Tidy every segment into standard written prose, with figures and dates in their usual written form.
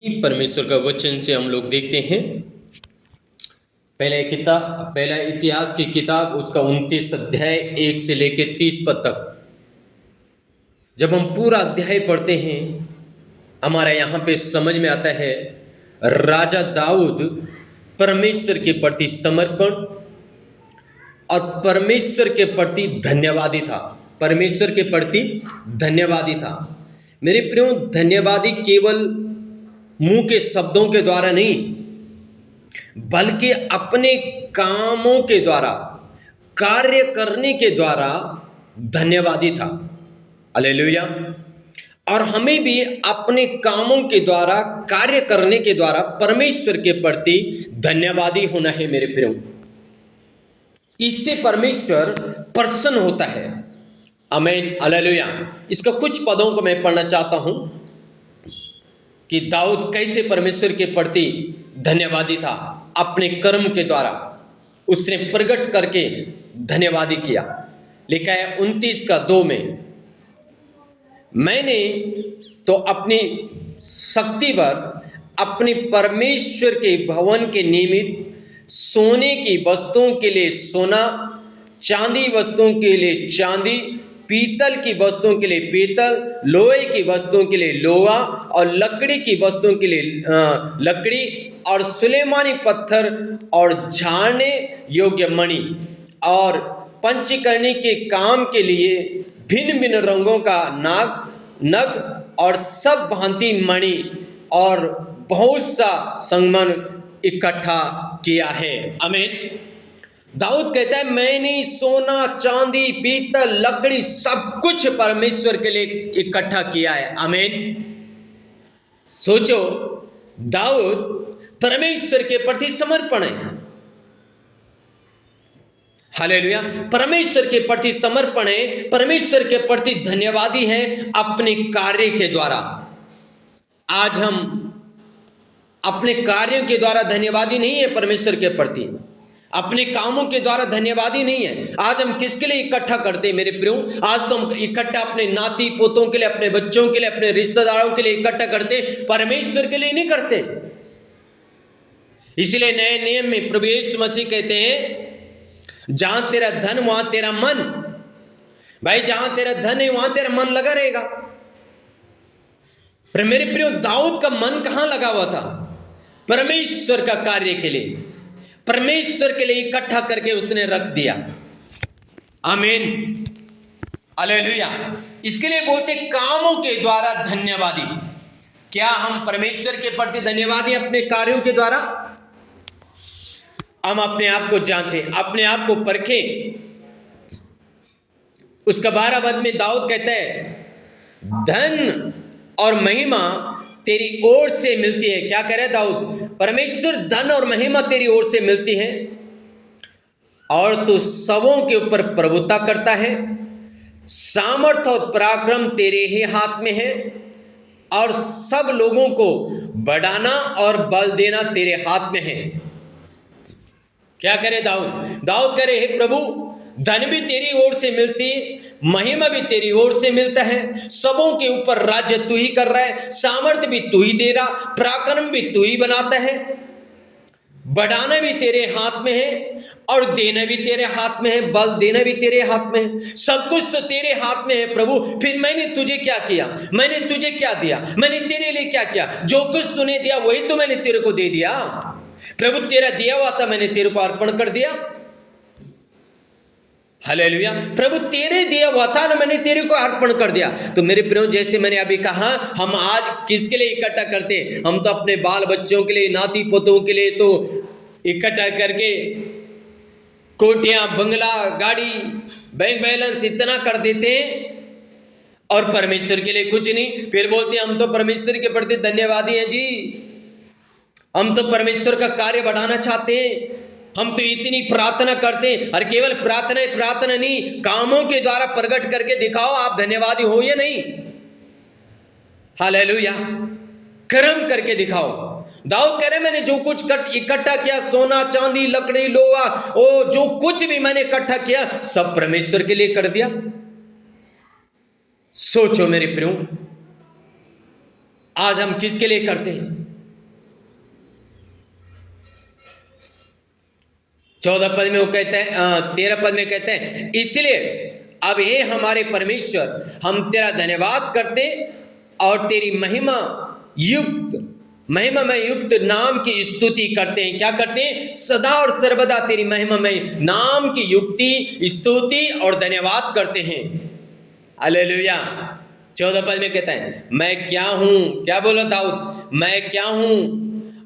परमेश्वर का वचन से हम लोग देखते हैं पहला इतिहास की किताब उसका 29 अध्याय 1 से लेकर 30 पद तक। जब हम पूरा अध्याय पढ़ते हैं हमारा यहाँ पे समझ में आता है राजा दाऊद परमेश्वर के प्रति समर्पण और परमेश्वर के प्रति धन्यवादी था। परमेश्वर के प्रति धन्यवादी था। मेरे प्रियो, धन्यवादी केवल मुंह के शब्दों के द्वारा नहीं बल्कि अपने कामों के द्वारा, कार्य करने के द्वारा धन्यवादी था। हालेलुया। और हमें भी अपने कामों के द्वारा, कार्य करने के द्वारा परमेश्वर के प्रति धन्यवादी होना है मेरे प्रियो। इससे परमेश्वर प्रसन्न होता है। आमीन, हालेलुया। इसका कुछ पदों को मैं पढ़ना चाहता हूं कि दाऊद कैसे परमेश्वर के प्रति धन्यवादी था। अपने कर्म के द्वारा उसने प्रकट करके धन्यवादी किया। लिखा है 29:2 में, मैंने तो अपनी शक्ति पर अपने परमेश्वर के भवन के निमित्त सोने की वस्तुओं के लिए सोना, चांदी वस्तुओं के लिए चांदी, पीतल की वस्तुओं के लिए पीतल, लोहे की वस्तुओं के लिए लोहा और लकड़ी की वस्तुओं के लिए लकड़ी और सुलेमानी पत्थर और झाड़ने योग्य मणि और पंचकर्णी के काम के लिए भिन्न भिन्न रंगों का नग और सब भांति मणि और बहुत सा संगमन इकट्ठा किया है। आमीन। दाऊद कहता है मैंने सोना, चांदी, पीतल, लकड़ी सब कुछ परमेश्वर के लिए इकट्ठा किया है। आमीन। सोचो, दाऊद परमेश्वर के प्रति समर्पण है। हालेलुया। परमेश्वर के प्रति समर्पण है, परमेश्वर के प्रति धन्यवादी है अपने कार्य के द्वारा। आज हम अपने कार्यों के द्वारा धन्यवादी नहीं है परमेश्वर के प्रति, अपने कामों के द्वारा धन्यवादी नहीं है। आज हम किसके लिए इकट्ठा करते हैं मेरे प्रियो? आज तो हम इकट्ठा अपने नाती पोतों के लिए, अपने बच्चों के लिए, अपने रिश्तेदारों के लिए इकट्ठा करते, परमेश्वर के लिए नहीं करते। इसलिए नए नियम में प्रभु यीशु मसीह कहते हैं जहां तेरा धन वहां तेरा मन। भाई, जहां तेरा धन है वहां तेरा मन लगा रहेगा। पर मेरे प्रियो, दाऊद का मन कहां लगा हुआ था? परमेश्वर का कार्य के लिए, परमेश्वर के लिए इकट्ठा करके उसने रख दिया। आमीन, हालेलुया। इसके लिए बोलते कामों के द्वारा धन्यवादी। क्या हम परमेश्वर के प्रति धन्यवादी अपने कार्यों के द्वारा? हम अपने आप को जांचें, अपने आप को परखें। उसका 12 पद में दाऊद कहता है धन और महिमा तेरी ओर से मिलती है। क्या कह रहे दाऊद? परमेश्वर, धन और महिमा तेरी ओर से मिलती है और तू सबों के ऊपर प्रभुता करता है। सामर्थ और पराक्रम तेरे ही हाथ में है और सब लोगों को बढ़ाना और बल देना तेरे हाथ में है। क्या करे दाऊद? दाऊद करे, हे प्रभु, धन भी तेरी ओर से मिलती, महिमा भी तेरी ओर से मिलता है, सबों के ऊपर राज्य तू ही कर रहा है, सामर्थ्य भी तू ही दे रहा, पराक्रम भी तू ही बनाता है, बढ़ाना भी तेरे हाथ में है और देना भी तेरे हाथ में है, बल देना भी तेरे हाथ में है। सब कुछ तो तेरे हाथ में है प्रभु। फिर मैंने तुझे क्या किया? मैंने तुझे क्या दिया? मैंने तेरे लिए क्या किया? जो कुछ तूने दिया वही तो मैंने तेरे को दे दिया। प्रभु, तेरा दिया हुआ था, मैंने तेरे को अर्पण कर दिया। हालेलुया। प्रभु, तेरे दिया हुआ था ना, मैंने तेरे को अर्पण कर दिया। तो मेरे प्रियो, जैसे मैंने अभी कहा, हम आज किसके लिए इकट्ठा करते हैं? हम तो अपने बाल बच्चों के लिए, नाती पोतों के लिए तो इकट्ठा करके कोठियां, बंगला, गाड़ी, बैंक बैलेंस इतना कर देते हैं और परमेश्वर के लिए कुछ नहीं। फिर बोलते हैं हम तो परमेश्वर के प्रति धन्यवादी हैं जी, हम तो परमेश्वर का कार्य बढ़ाना चाहते हैं, हम तो इतनी प्रार्थना करते हैं। और केवल प्रार्थना नहीं, कामों के द्वारा प्रकट करके दिखाओ आप धन्यवादी हो या नहीं। हालेलुया। कर्म करके दिखाओ। दाऊद कह रहे मैंने जो कुछ इकट्ठा किया, सोना, चांदी, लकड़ी, लोहा, ओ जो कुछ भी मैंने इकट्ठा किया सब परमेश्वर के लिए कर दिया। सोचो मेरे प्रियो, आज हम किसके लिए करते हैं? 14 पद में वो कहते हैं, 13 पद में कहते हैं, इसलिए अब ये हमारे परमेश्वर, हम तेरा धन्यवाद करते और तेरी महिमामय युक्त नाम की स्तुति करते हैं। क्या करते हैं? सदा और सर्वदा तेरी महिमामय नाम की युक्ति, स्तुति और धन्यवाद करते हैं। हालेलुया। 14 पद में कहता है, मैं क्या हूं? क्या बोला दाऊद? मैं क्या हूं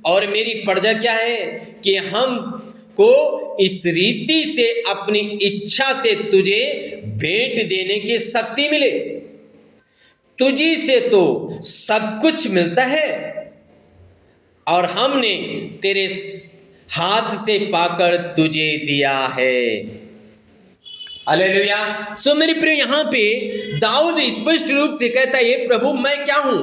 और मेरी प्रजा क्या है कि हम को इस रीति से अपनी इच्छा से तुझे भेंट देने की शक्ति मिले। तुझी से तो सब कुछ मिलता है और हमने तेरे हाथ से पाकर तुझे दिया है। हालेलुया। सो मेरे प्रिय, यहां पे दाऊद स्पष्ट रूप से कहता है, ये प्रभु मैं क्या हूं,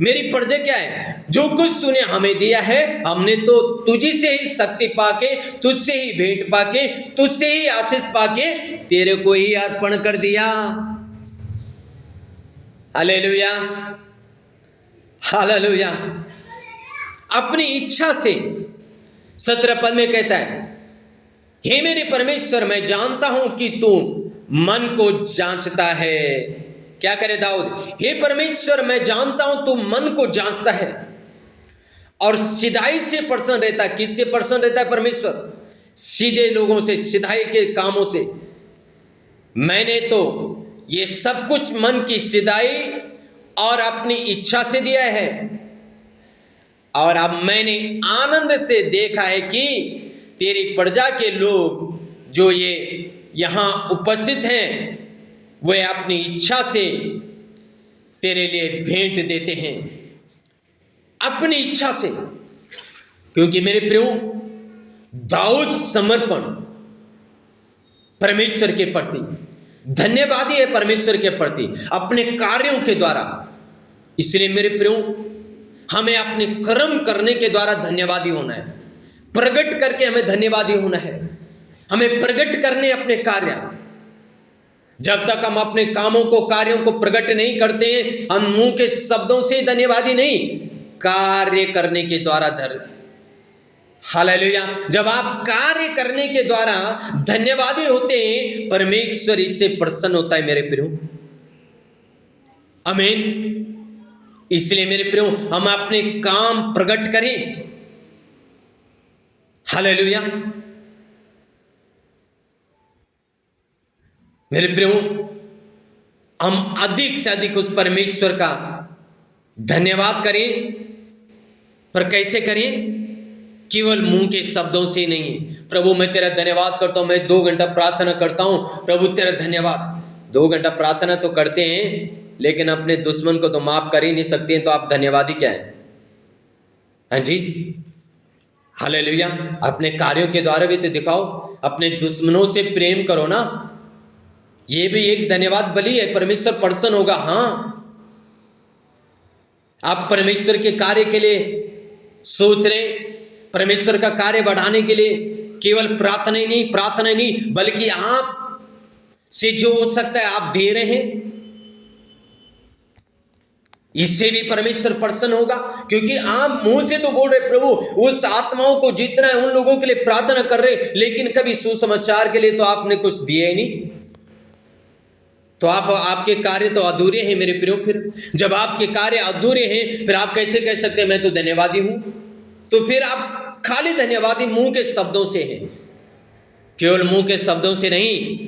मेरी प्रजा क्या है? जो कुछ तूने हमें दिया है, हमने तो तुझी से ही शक्ति पाके, तुझसे ही भेंट पाके, तुझसे ही आशीष पाके तेरे को ही अर्पण कर दिया। Hallelujah, hallelujah. अपनी इच्छा से 17 पद में कहता है, हे मेरे परमेश्वर, मैं जानता हूं कि तू मन को जांचता है। क्या करे दाऊद? हे परमेश्वर, मैं जानता हूं तू मन को जांचता है और सिधाई से प्रसन्न रहता है। किससे प्रसन्न रहता है परमेश्वर? सीधे लोगों से, सिधाई के कामों से। मैंने तो ये सब कुछ मन की सिधाई और अपनी इच्छा से दिया है, और अब मैंने आनंद से देखा है कि तेरी प्रजा के लोग जो ये यहां उपस्थित हैं, वे अपनी इच्छा से तेरे लिए भेंट देते हैं, अपनी इच्छा से। क्योंकि मेरे प्रियो, दाऊद समर्पण परमेश्वर के प्रति धन्यवादी है, परमेश्वर के प्रति अपने कार्यों के द्वारा। इसलिए मेरे प्रियो, हमें अपने कर्म करने के द्वारा धन्यवादी होना है, प्रकट करके हमें धन्यवादी होना है। हमें प्रकट करने अपने कार्य। जब तक हम अपने कामों को, कार्यों को प्रकट नहीं करते हैं, हम मुंह के शब्दों से धन्यवादी नहीं, कार्य करने के द्वारा हालेलुया। जब आप कार्य करने के द्वारा धन्यवादी होते हैं, परमेश्वर इससे प्रसन्न होता है मेरे प्रियो। आमीन। इसलिए मेरे प्रियो, हम अपने काम प्रकट करें। हालेलुया। मेरे प्रियो, हम अधिक से अधिक उस परमेश्वर का धन्यवाद करें। पर कैसे करें? केवल मुंह के शब्दों से नहीं। प्रभु मैं तेरा धन्यवाद करता हूं, मैं 2 घंटा प्रार्थना करता हूं, प्रभु तेरा धन्यवाद। 2 घंटा प्रार्थना तो करते हैं, लेकिन अपने दुश्मन को तो माफ कर ही नहीं सकते हैं, तो आप धन्यवादी क्या है? हाँ जी, हालेलुया। अपने कार्यों के द्वारा भी तो दिखाओ, अपने दुश्मनों से प्रेम करो ना। ये भी एक धन्यवाद बलि है, परमेश्वर प्रसन्न होगा। हाँ, आप परमेश्वर के कार्य के लिए सोच रहे, परमेश्वर का कार्य बढ़ाने के लिए केवल प्रार्थना ही नहीं, बल्कि आप से जो हो सकता है आप दे रहे हैं, इससे भी परमेश्वर प्रसन्न होगा। क्योंकि आप मुंह से तो बोल रहे प्रभु उस आत्माओं को जीतना है, उन लोगों के लिए प्रार्थना कर रहे, लेकिन कभी सुसमाचार के लिए तो आपने कुछ दिया ही नहीं, तो आपके कार्य तो अधूरे हैं मेरे प्रियो। फिर जब आपके कार्य अधूरे हैं, फिर आप कैसे कह सकते हैं मैं तो धन्यवादी हूं? तो फिर आप खाली धन्यवादी मुंह के शब्दों से हैं, केवल मुंह के शब्दों से नहीं,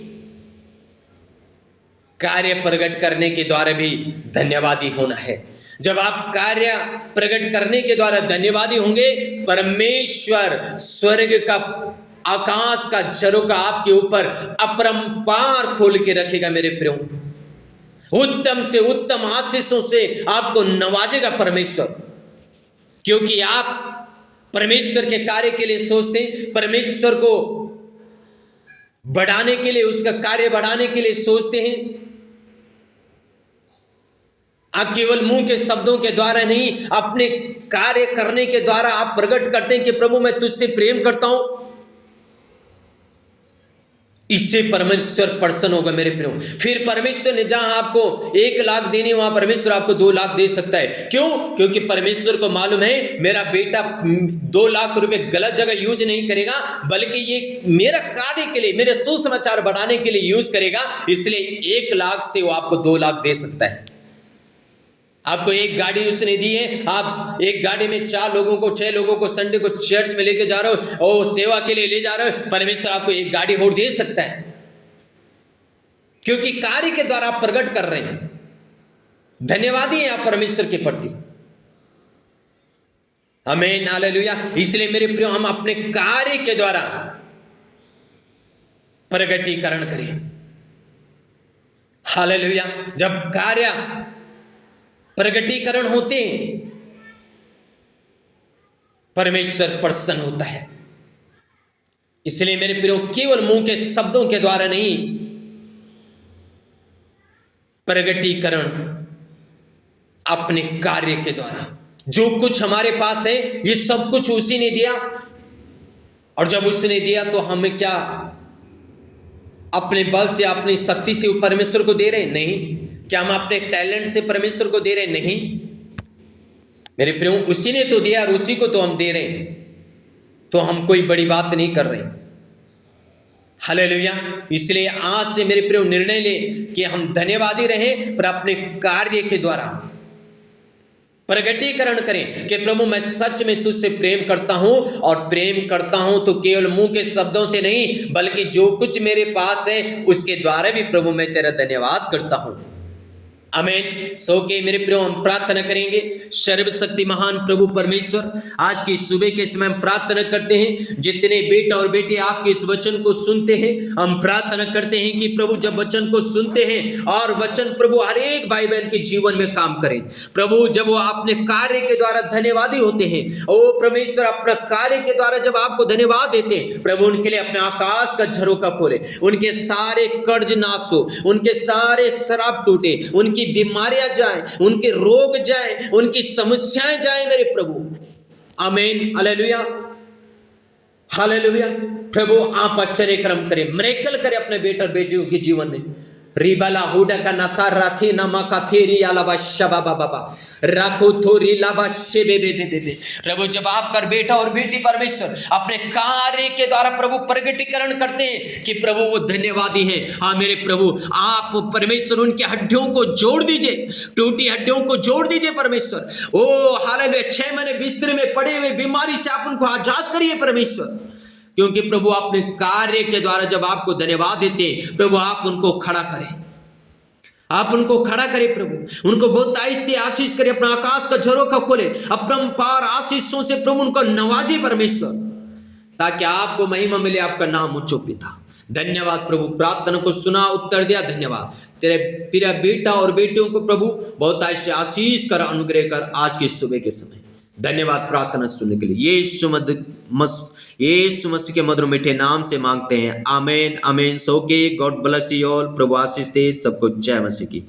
कार्य प्रकट करने के द्वारा भी धन्यवादी होना है। जब आप कार्य प्रकट करने के द्वारा धन्यवादी होंगे, परमेश्वर स्वर्ग का, आकाश का झरोखा आपके ऊपर अपरंपार खोल के रखेगा मेरे प्रियो। उत्तम से उत्तम आशीषों से आपको नवाजेगा परमेश्वर। क्योंकि आप परमेश्वर के कार्य के लिए सोचते हैं, परमेश्वर को बढ़ाने के लिए, उसका कार्य बढ़ाने के लिए सोचते हैं। आप केवल मुंह के शब्दों के द्वारा नहीं, अपने कार्य करने के द्वारा आप प्रकट करते हैं कि प्रभु मैं तुझसे प्रेम करता हूं। इससे परमेश्वर प्रसन्न होगा मेरे प्रियो। फिर परमेश्वर ने जहां आपको 1 लाख देनी, वहां परमेश्वर आपको 2 लाख दे सकता है। क्यों? क्योंकि परमेश्वर को मालूम है मेरा बेटा 2 लाख रुपए गलत जगह यूज नहीं करेगा, बल्कि ये मेरा कार्य के लिए, मेरे सुसमाचार बढ़ाने के लिए यूज करेगा। इसलिए 1 लाख से वो आपको 2 लाख दे सकता है। आपको एक गाड़ी उसने दी है, आप एक गाड़ी में 4 लोगों को 6 लोगों को संडे को चर्च में लेके जा रहे हो और सेवा के लिए ले जा रहे हो, परमेश्वर आपको एक गाड़ी और दे सकता है, क्योंकि कार्य के द्वारा आप प्रकट कर रहे हैं। धन्यवादी हैं आप परमेश्वर के प्रति। आमीन, हालेलुया। इसलिए मेरे प्रियो, हम अपने कार्य के द्वारा प्रकटीकरण करें। हालेलुया। जब कार्य प्रगटीकरण होते हैं, परमेश्वर प्रसन्न होता है। इसलिए मेरे प्रियो, केवल मुंह के शब्दों के द्वारा नहीं, प्रगटीकरण अपने कार्य के द्वारा। जो कुछ हमारे पास है ये सब कुछ उसी ने दिया, और जब उसने दिया तो हमें क्या अपने बल से, अपनी शक्ति से परमेश्वर को दे रहे? नहीं। क्या हम अपने टैलेंट से परमेश्वर को दे रहे? नहीं मेरे प्रियो, उसी ने तो दिया और उसी को तो हम दे रहे हैं। तो हम कोई बड़ी बात नहीं कर रहे। हालेलुया। इसलिए आज से मेरे प्रियो निर्णय ले कि हम धन्यवादी रहें, पर अपने कार्य के द्वारा प्रगटीकरण करें कि प्रभु मैं सच में तुझसे प्रेम करता हूं, और प्रेम करता हूं तो केवल मुंह के शब्दों से नहीं, बल्कि जो कुछ मेरे पास है उसके द्वारा भी प्रभु मैं तेरा धन्यवाद करता हूं। आमीन। सो के मेरे प्रियो, हम प्रार्थना करेंगे। सर्वशक्ति महान प्रभु परमेश्वर, आज की सुबह के समय हम प्रार्थना करते हैं, जितने बेटा और बेटे आपके इस वचन को सुनते हैं, हम प्रार्थना करते हैं कि प्रभु जब वचन को सुनते हैं और वचन प्रभु हर एक भाई बहन के जीवन में काम करें। प्रभु जब वो अपने कार्य के द्वारा धन्यवादी होते हैं, ओ परमेश्वर अपना कार्य के द्वारा जब आपको धन्यवाद देते हैं, प्रभु उनके लिए अपने आकाश का झरोका खोले, उनके सारे कर्ज नाश हो, उनके सारे शराब टूटे, उनकी बीमारियां जाए, उनके रोग जाए, उनकी समस्याएं जाए मेरे प्रभु। आमीन, हालेलुया, हालेलुया। प्रभु आप आश्चर्य कर्म करें, मिरेकल करें अपने बेटे और बेटियों के जीवन में। रिबाला हुडा का नाता राथी नामा का थेरी आलाबा शबा बाबा राखो थोरी लाबा शेबे बे बे बे। प्रभु जब आप कर बेटा और बेटी परमेश्वर अपने कार्य के द्वारा प्रभु प्रगटीकरण करते हैं कि प्रभु वो धन्यवादी हैं। हाँ मेरे प्रभु, आप परमेश्वर उनकी हड्डियों को जोड़ दीजिए, टूटी हड्डियों को जोड़ दीजिए परमेश्वर। ओ हालेलुया। 6 महीने बिस्तर में पड़े हुए बीमारी से आप उनको आजाद करिए परमेश्वर, क्योंकि प्रभु अपने कार्य के द्वारा जब आपको धन्यवाद देते हैं, प्रभु आप उनको खड़ा करें, आप उनको खड़ा करें प्रभु, उनको बहुत आहिस्ते आशीष करें, अपना आकाश का झरोका खोले, अपरंपार आशीषों से प्रभु उनको नवाजे परमेश्वर, ताकि आपको महिमा मिले, आपका नाम ऊंचो पिता। धन्यवाद प्रभु, प्रार्थना को सुना, उत्तर दिया, धन्यवाद। तेरे प्रिय बेटा और बेटियों को प्रभु बहुत आशीष कर, अनुग्रह कर आज की सुबह के समय। धन्यवाद प्रार्थना सुनने के लिए। यीशु मसीह के मधुर मीठे नाम से मांगते हैं, आमीन, आमीन। सो के गॉड ब्लेस यू ऑल। प्रभु आशीष दे सबको। जय मसीह की।